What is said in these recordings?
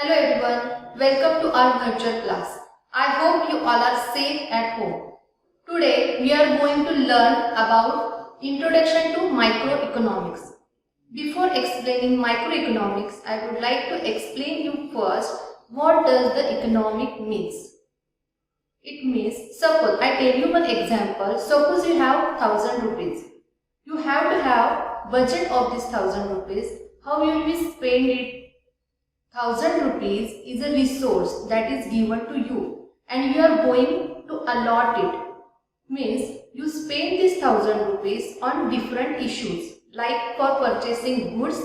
Hello everyone, welcome to our virtual class. I hope you all are safe at home. Today we are going to learn about Introduction to Microeconomics. Before explaining microeconomics, I would like to explain you first what does the economic means. It means, suppose I tell you one example. Suppose you have 1000 rupees. You have to have budget of this 1000 rupees. How you will spend it? 1000 rupees is a resource that is given to you and you are going to allot it. Means you spend this 1000 rupees on different issues like for purchasing goods,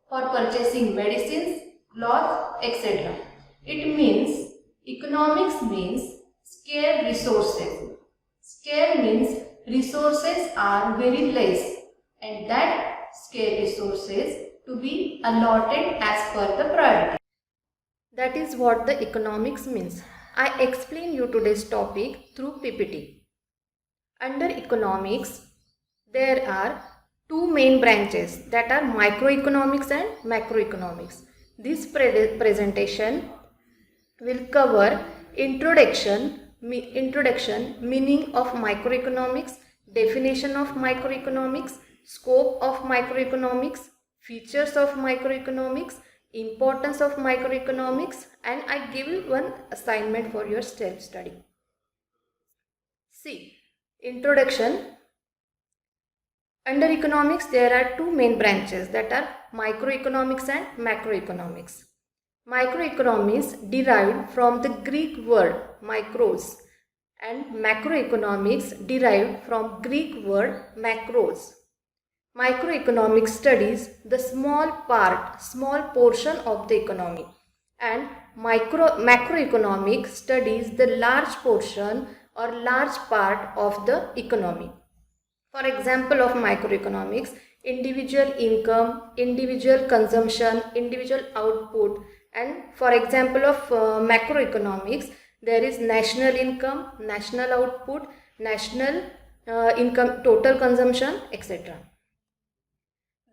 for purchasing medicines, cloth, etc. It means economics means scarce resources. Scarce means resources are very less and that scarce resources to be allotted as per the priority. That is what the economics means. I explain you today's topic through PPT. Under economics, there are two main branches that are microeconomics and macroeconomics. This presentation will cover introduction, meaning of microeconomics, definition of microeconomics, scope of microeconomics, features of microeconomics, importance of microeconomics, and I give one assignment for your self-study. See, introduction. Under economics, there are two main branches that are microeconomics and macroeconomics. Microeconomics derived from the Greek word micros and macroeconomics derived from Greek word macros. Microeconomics studies the small portion of the economy, and macroeconomics studies the large portion or large part of the economy. For example of microeconomics, individual income, individual consumption, individual output, and for example of macroeconomics, there is national income, national output, national income, total consumption, etc.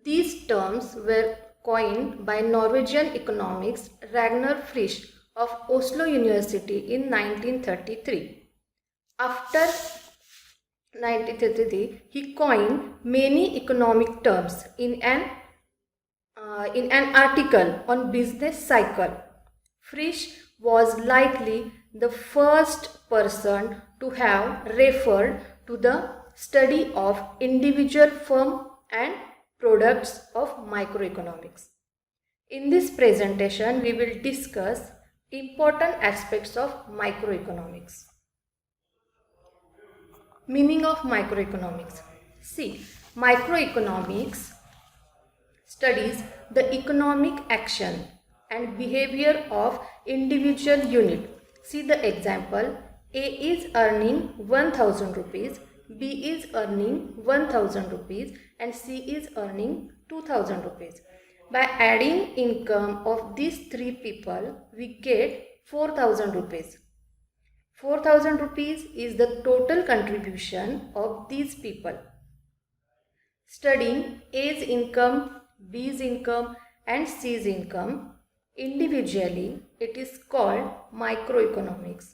These terms were coined by Norwegian economist Ragnar Frisch of Oslo University in 1933. After 1933, he coined many economic terms in an article on business cycle. Frisch was likely the first person to have referred to the study of individual firm and products of microeconomics. In this presentation, we will discuss important aspects of microeconomics. Meaning of microeconomics. See, microeconomics studies the economic action and behavior of individual unit. See the example, A is earning 1000 rupees, B is earning 1000 rupees and C is earning 2000 rupees. By adding income of these three people, we get 4000 rupees. 4000 rupees is the total contribution of these people. Studying A's income, B's income and C's income individually, it is called microeconomics.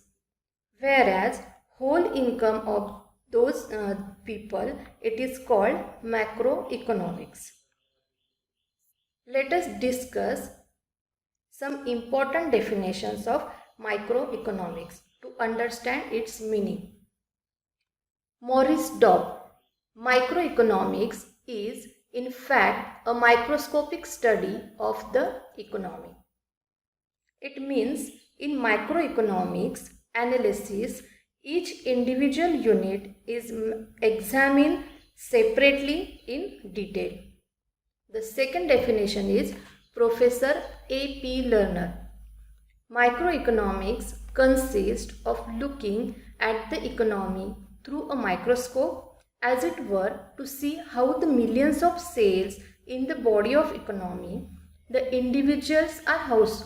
Whereas whole income of those people, it is called macroeconomics. Let us discuss some important definitions of microeconomics to understand its meaning. Maurice Dobb, microeconomics is in fact a microscopic study of the economy. It means in microeconomics analysis, each individual unit is examined separately in detail. The second definition is Professor A.P. Lerner. Microeconomics consists of looking at the economy through a microscope, as it were, to see how the millions of cells in the body of economy, the individuals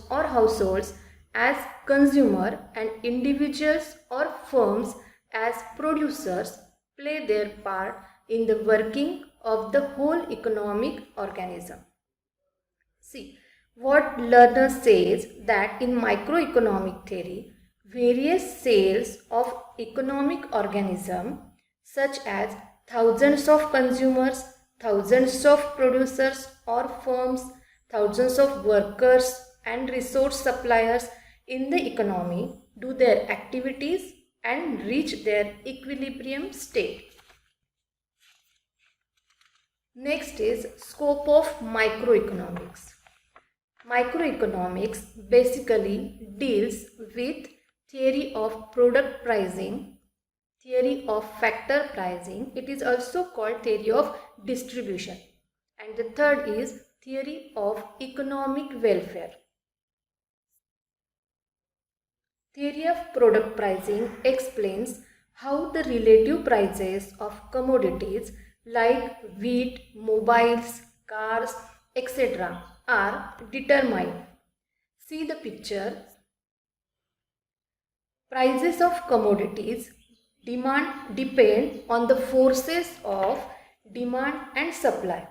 or households as consumer and individuals or firms as producers play their part in the working of the whole economic organism. See, What learner says that in microeconomic theory, various cells of economic organism such as thousands of consumers, thousands of producers or firms, thousands of workers and resource suppliers in the economy do their activities and reach their equilibrium state. Next is scope of microeconomics. Microeconomics basically deals with theory of product pricing, theory of factor pricing. It is also called theory of distribution. And the third is theory of economic welfare. Theory of product pricing explains how the relative prices of commodities like wheat, mobiles, cars, etc. are determined. See the picture. Prices of commodities depend on the forces of demand and supply.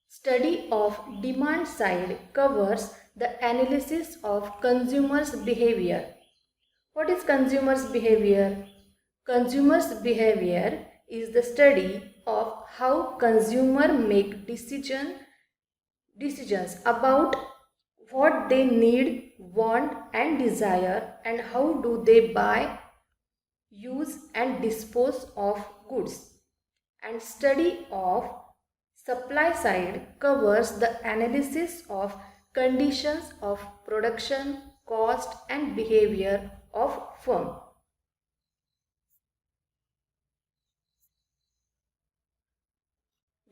Study of demand side covers the analysis of consumers' behavior. What is consumers' behavior? Consumers' behavior is the study of how consumers make decisions about what they need, want and desire, and how do they buy, use and dispose of goods. And study of supply side covers the analysis of conditions of production, cost and behavior of firm.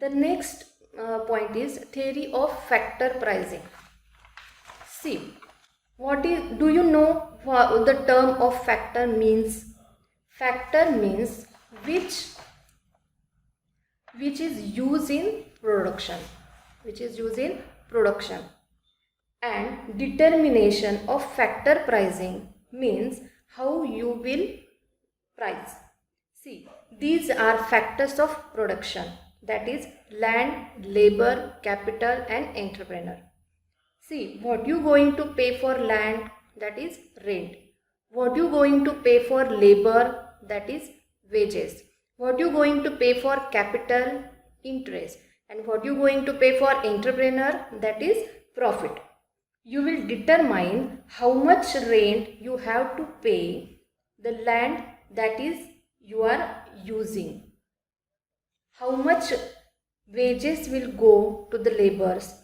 The next point is theory of factor pricing. See, do you know what the term of factor means? Factor means which is used in production, and determination of factor pricing means how you will price. See, these are factors of production, that is land, labor, capital and entrepreneur. See, what you going to pay for land, that is rent. What you going to pay for labor, that is wages. What you going to pay for capital, interest. And what you going to pay for entrepreneur, that is profit. You will determine how much rent you have to pay the land that is you are using. How much wages will go to the laborers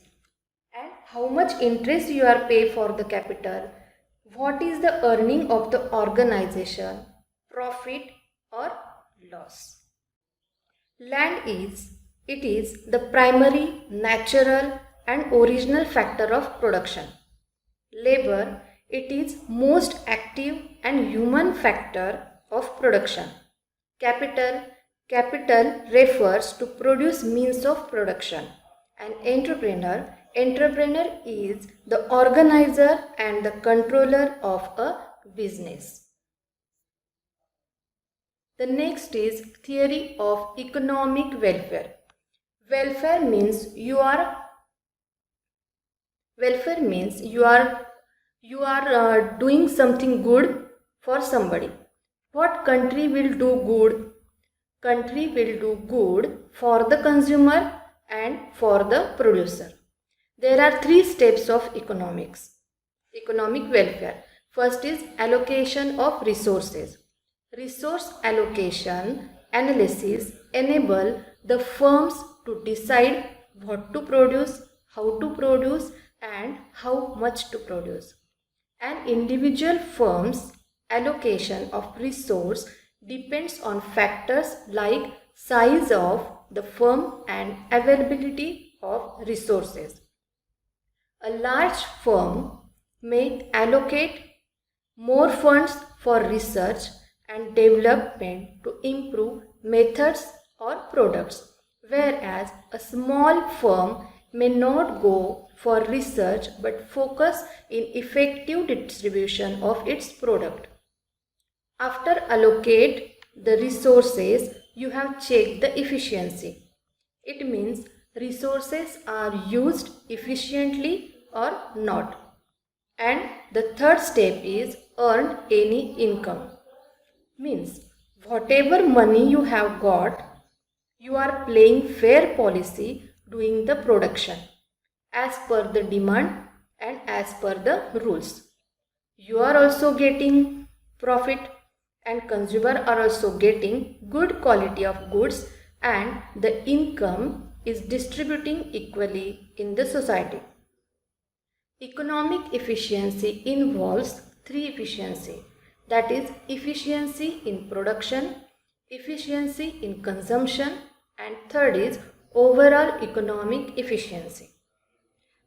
and how much interest you are pay for the capital. What is the earning of the organization, profit or loss. Land is the primary, natural and original factor of production. Labor, it is most active and human factor of production. Capital refers to produce means of production. And entrepreneur is the organizer and the controller of a business. The next is theory of economic welfare. Welfare means you are doing something good for somebody. What country will do good? Country will do good for the consumer and for the producer. There are 3 steps of economic welfare. First is allocation of resources. Resource allocation analysis enable the firms to decide what to produce, how to produce and how much to produce. An individual firm's allocation of resource depends on factors like size of the firm and availability of resources. A large firm may allocate more funds for research and development to improve methods or products, whereas a small firm may not go for research but focus in effective distribution of its product. After allocate the resources, you have checked the efficiency. It means resources are used efficiently or not. And the third step is earn any income. Means whatever money you have got, you are playing fair policy doing the production as per the demand and as per the rules. You are also getting profit and consumer are also getting good quality of goods, and the income is distributing equally in the society. Economic efficiency involves three efficiency, that is efficiency in production, efficiency in consumption, and third is overall economic efficiency.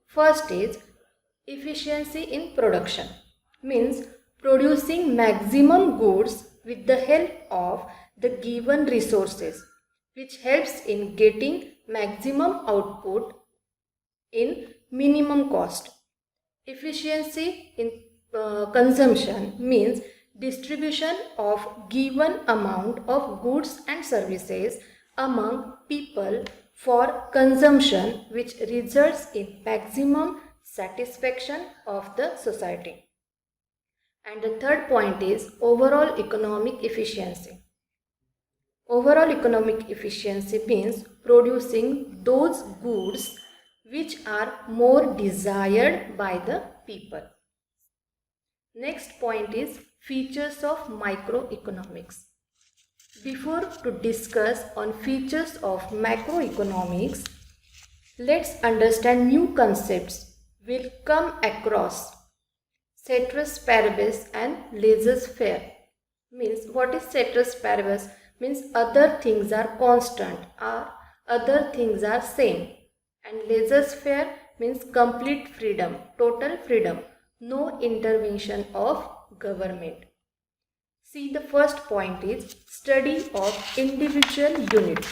First is efficiency in production, means producing maximum goods with the help of the given resources, which helps in getting maximum output in minimum cost. Efficiency in consumption means distribution of given amount of goods and services among people for consumption, which results in maximum satisfaction of the society. And the third point is overall economic efficiency. Overall economic efficiency means producing those goods which are more desired by the people. Next point is features of microeconomics. Before to discuss on features of macroeconomics, let's understand new concepts will come across ceteris paribus and laissez-faire. Means what is ceteris paribus? Means other things are constant or other things are same, and laissez-faire means complete freedom, total freedom, no intervention of government. See, the first point is study of individual unit.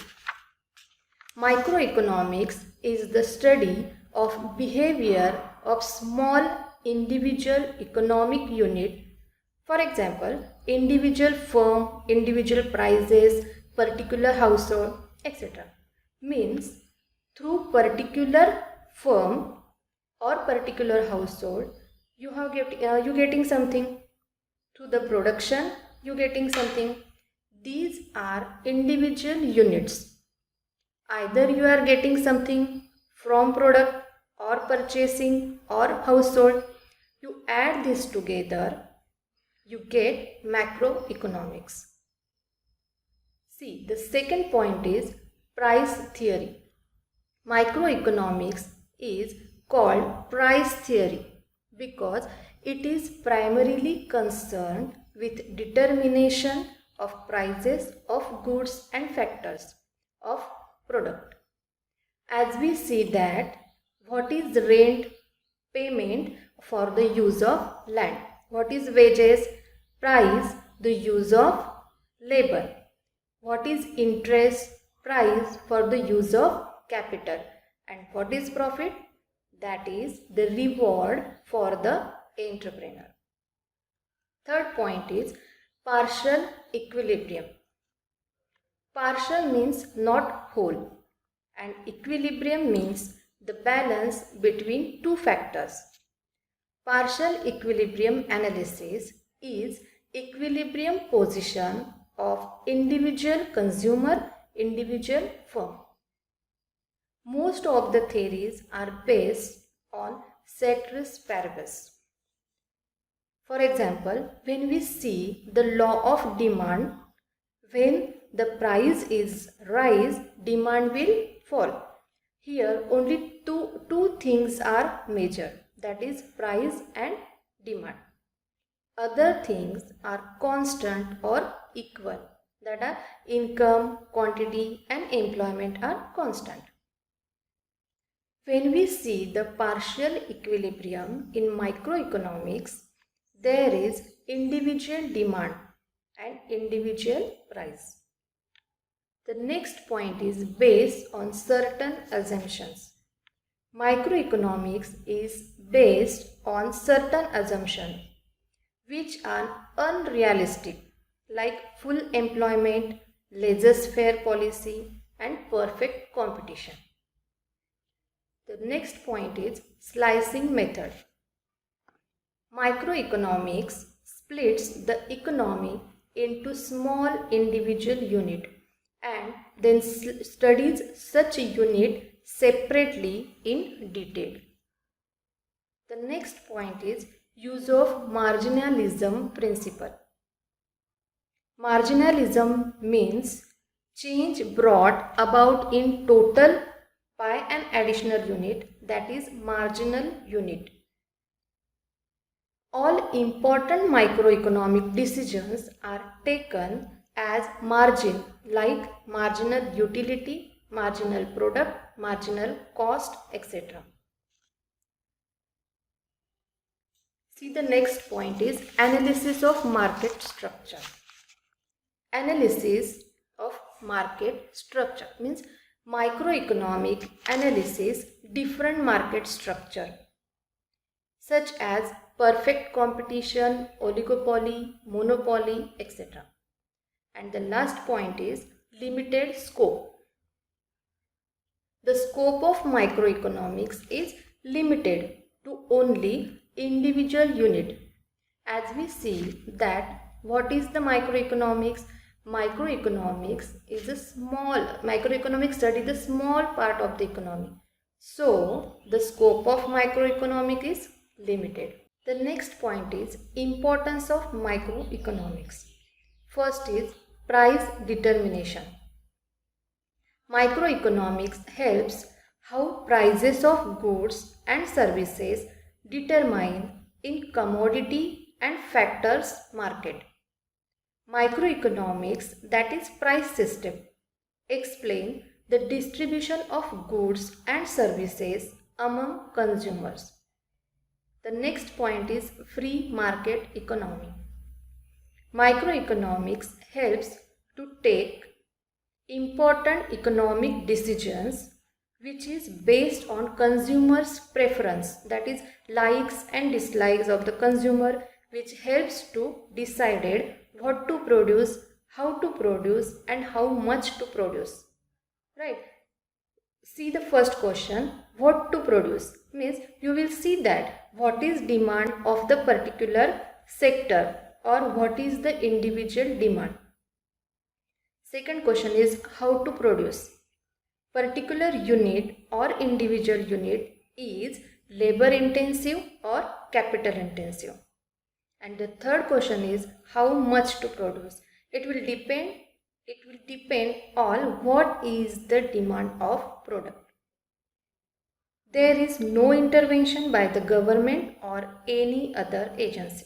Microeconomics is the study of behavior of small individual economic unit. For example, individual firm, individual prices, particular household, etc. Means through particular firm or particular household, you getting something. Through the production, you getting something. These are individual units. Either you are getting something from product or purchasing or household. You add this together, you get macroeconomics. See, the second point is price theory. Microeconomics is called price theory because it is primarily concerned with determination of prices of goods and factors of product. As we see that what is rent, payment for the use of land, what is wages, price, the use of labor, what is interest, price for the use of capital, and what is profit, that is the reward for the entrepreneur. Third point is partial equilibrium. Partial means not whole, and equilibrium means the balance between two factors. Partial equilibrium analysis is equilibrium position of individual consumer, individual firm. Most of the theories are based on ceteris paribus. For example, when we see the law of demand, when the price is rise, demand will fall. Here only two things are measured, that is price and demand. Other things are constant or equal, that are income, quantity and employment are constant. When we see the partial equilibrium in microeconomics, there is individual demand and individual price. The next point is based on certain assumptions. Microeconomics is based on certain assumptions which are unrealistic, like full employment, laissez-faire policy and perfect competition. The next point is slicing method. Microeconomics splits the economy into small individual unit and then studies such a unit separately in detail. The next point is use of marginalism principle. Marginalism means change brought about in total by an additional unit, that is marginal unit. All important microeconomic decisions are taken as margin, like marginal utility, marginal product, marginal cost, etc. See, the next point is analysis of market structure. Analysis of market structure means microeconomic analysis different market structure such as perfect competition, oligopoly, monopoly, etc. And the last point is limited scope. The scope of microeconomics is limited to only individual unit. As we see that what is the microeconomics? Microeconomics is microeconomics study the small part of the economy. So the scope of microeconomics is limited. The next point is importance of microeconomics. First is price determination. Microeconomics helps how prices of goods and services determine in commodity and factors market. Microeconomics, that is price system, explain the distribution of goods and services among consumers. The next point is free market economy. Microeconomics helps to take important economic decisions which is based on consumers' preference, that is likes and dislikes of the consumer, which helps to decide what to produce, how to produce and how much to produce. Right? See the first question, what to produce means you will see that what is demand of the particular sector or what is the individual demand. Second question is how to produce. Particular unit or individual unit is labor intensive or capital intensive. And the third question is how much to produce. It will depend on what is the demand of product. There is no intervention by the government or any other agency.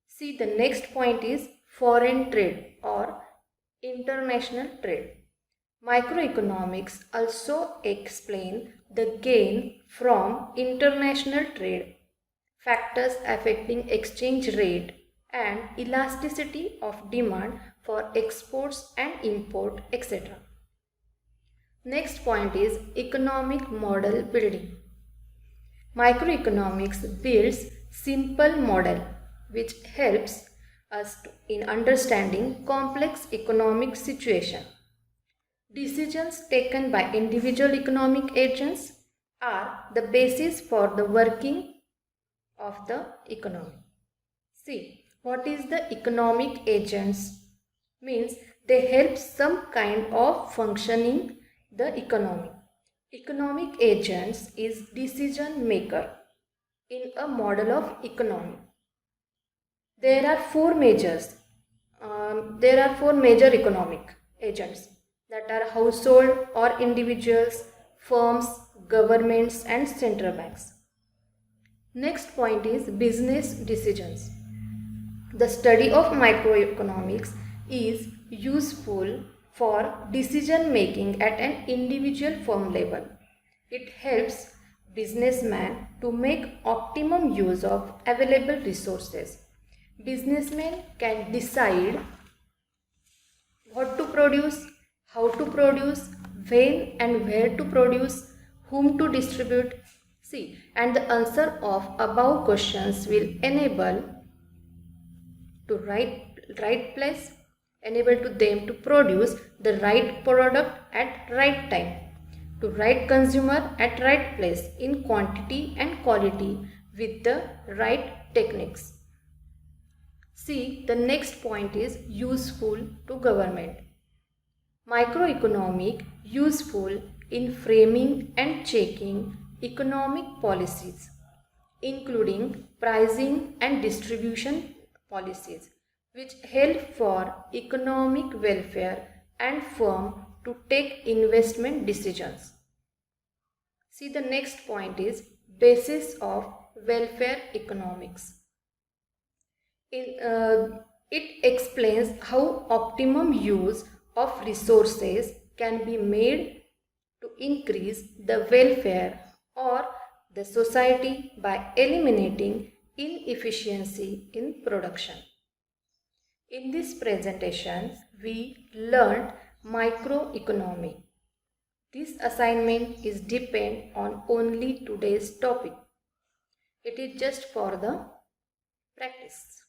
See, the next point is foreign trade or international trade. Microeconomics also explain the gain from international trade, factors affecting exchange rate and elasticity of demand for exports and import, etc. Next point is economic model building. Microeconomics builds simple model which helps us in understanding complex economic situation. Decisions taken by individual economic agents are the basis for the working of the economy. See, what is the economic agents? Means they help some kind of functioning the economy. Economic agents is decision maker in a model of economy. There are four major economic agents, that are household or individuals, firms, governments and central banks. Next point is business decisions. The study of microeconomics is useful for decision making at an individual firm level. It helps businessmen to make optimum use of available resources. Businessmen can decide what to produce, how to produce, when and where to produce, whom to distribute. See, and the answer of above questions will enable to right place, enable to them to produce the right product at right time, to right consumer at right place in quantity and quality with the right techniques. See, the next point is useful to government. Microeconomic useful in framing and checking economic policies, including pricing and distribution policies, which help for economic welfare and firm to take investment decisions. See, the next point is basis of welfare economics. It explains how optimum use of resources can be made to increase the welfare or the society by eliminating inefficiency in production. In this presentation, we learned microeconomy. This assignment is depend on only today's topic. It is just for the practice.